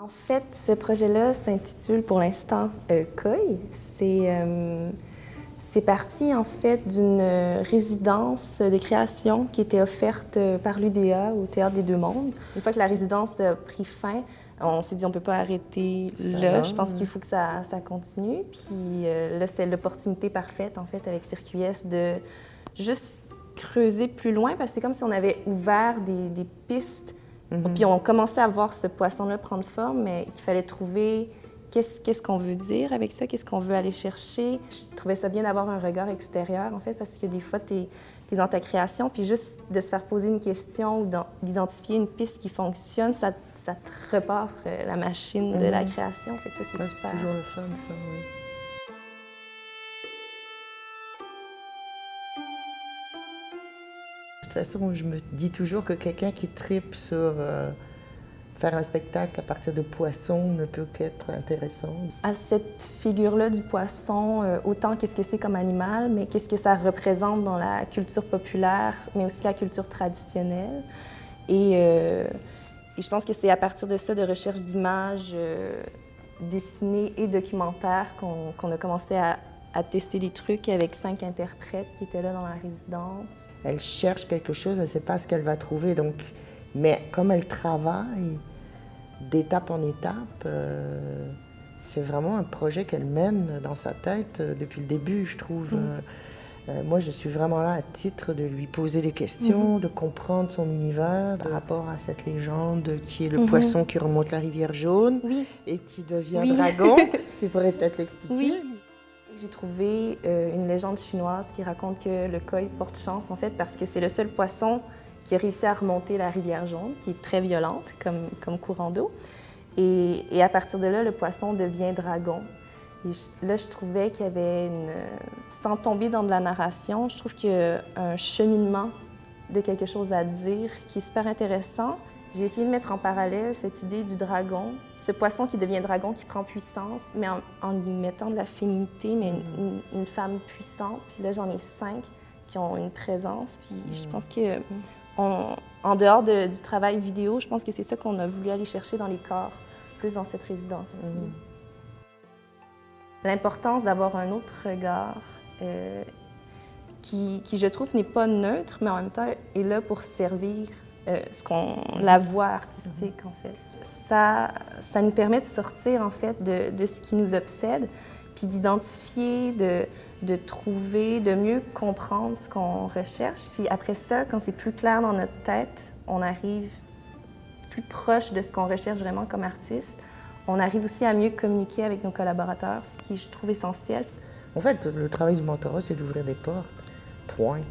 En fait, ce projet-là s'intitule pour l'instant COI. C'est parti en fait d'une résidence de création qui était offerte par l'UDA au Théâtre des Deux Mondes. Une fois que la résidence a pris fin, on s'est dit on ne peut pas arrêter là. Je pense qu'il faut que ça continue. Puis là, c'était l'opportunité parfaite en fait avec Circuit S de juste creuser plus loin parce que c'est comme si on avait ouvert des pistes. Puis on commençait à voir ce poisson-là prendre forme, mais il fallait trouver qu'est-ce qu'on veut dire avec ça, qu'est-ce qu'on veut aller chercher. Je trouvais ça bien d'avoir un regard extérieur, en fait, parce que des fois, tu es dans ta création, puis juste de se faire poser une question ou d'identifier une piste qui fonctionne, ça te repart la machine de la création. Fait que ça, c'est super. C'est toujours le fun, ça, oui. De toute façon, je me dis toujours que quelqu'un qui tripe sur faire un spectacle à partir de poissons ne peut qu'être intéressant. À cette figure-là du poisson, autant qu'est-ce que c'est comme animal, mais qu'est-ce que ça représente dans la culture populaire, mais aussi la culture traditionnelle. Et je pense que c'est à partir de ça, de recherche d'images dessinées et documentaires, qu'on a commencé à tester des trucs avec 5 interprètes qui étaient là dans la résidence. Elle cherche quelque chose, elle ne sait pas ce qu'elle va trouver. Donc, mais comme elle travaille d'étape en étape, c'est vraiment un projet qu'elle mène dans sa tête depuis le début, je trouve. Moi, je suis vraiment là à titre de lui poser des questions, de comprendre son univers par rapport à cette légende qui est le poisson qui remonte la rivière jaune et qui devient dragon. Tu pourrais peut-être l'expliquer. Oui. J'ai trouvé une légende chinoise qui raconte que le koi porte chance, en fait, parce que c'est le seul poisson qui a réussi à remonter la rivière jaune, qui est très violente comme courant d'eau. Et à partir de là, le poisson devient dragon. Et là, je trouvais qu'il y avait sans tomber dans de la narration, je trouve qu'il y a un cheminement de quelque chose à dire qui est super intéressant. J'ai essayé de mettre en parallèle cette idée du dragon, ce poisson qui devient dragon, qui prend puissance, mais en lui mettant de la féminité, mais une femme puissante. Puis là, j'en ai 5 qui ont une présence. Puis je pense que, en dehors du travail vidéo, je pense que c'est ça qu'on a voulu aller chercher dans les corps, plus dans cette résidence-ci. L'importance d'avoir un autre regard qui, je trouve, n'est pas neutre, mais en même temps est là pour servir la voie artistique, en fait. Ça nous permet de sortir, en fait, de ce qui nous obsède, puis d'identifier, de trouver, de mieux comprendre ce qu'on recherche. Puis après ça, quand c'est plus clair dans notre tête, on arrive plus proche de ce qu'on recherche vraiment comme artiste. On arrive aussi à mieux communiquer avec nos collaborateurs, ce qui, je trouve, essentiel. En fait, le travail du mentorat, c'est d'ouvrir des portes. Point.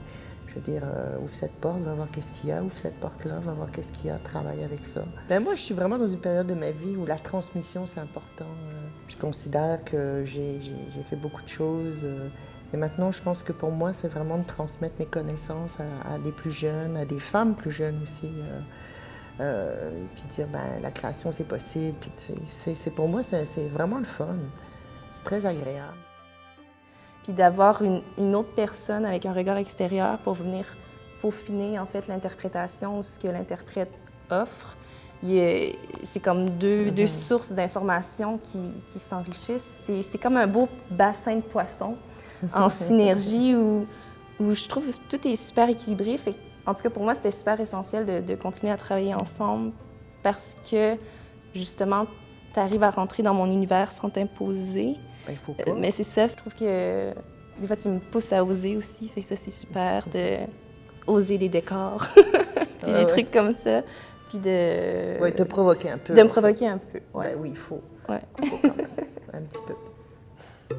Je veux dire, ouvre cette porte, va voir qu'est-ce qu'il y a, ouvre cette porte-là, va voir qu'est-ce qu'il y a, travaille avec ça. Ben moi, je suis vraiment dans une période de ma vie où la transmission, c'est important. Je considère que j'ai fait beaucoup de choses. Et maintenant, je pense que pour moi, c'est vraiment de transmettre mes connaissances à des plus jeunes, à des femmes plus jeunes aussi. Et puis dire, ben, la création, c'est possible. Puis pour moi, c'est vraiment le fun. C'est très agréable. Puis d'avoir une autre personne avec un regard extérieur pour venir peaufiner en fait l'interprétation ou ce que l'interprète offre. C'est comme deux sources d'informations qui s'enrichissent. C'est comme un beau bassin de poissons en synergie où je trouve que tout est super équilibré. Fait, en tout cas, pour moi, c'était super essentiel de continuer à travailler ensemble parce que, justement, tu arrives à rentrer dans mon univers sans t'imposer. Ben, il faut pas. Mais c'est ça, je trouve que des fois, tu me pousses à oser aussi. Fait que ça, c'est super de oser des décors, puis des trucs comme ça. Puis de... Oui, te provoquer un peu. De me provoquer un peu, ouais. Ben oui, il faut. Ouais. Il faut quand même, un petit peu.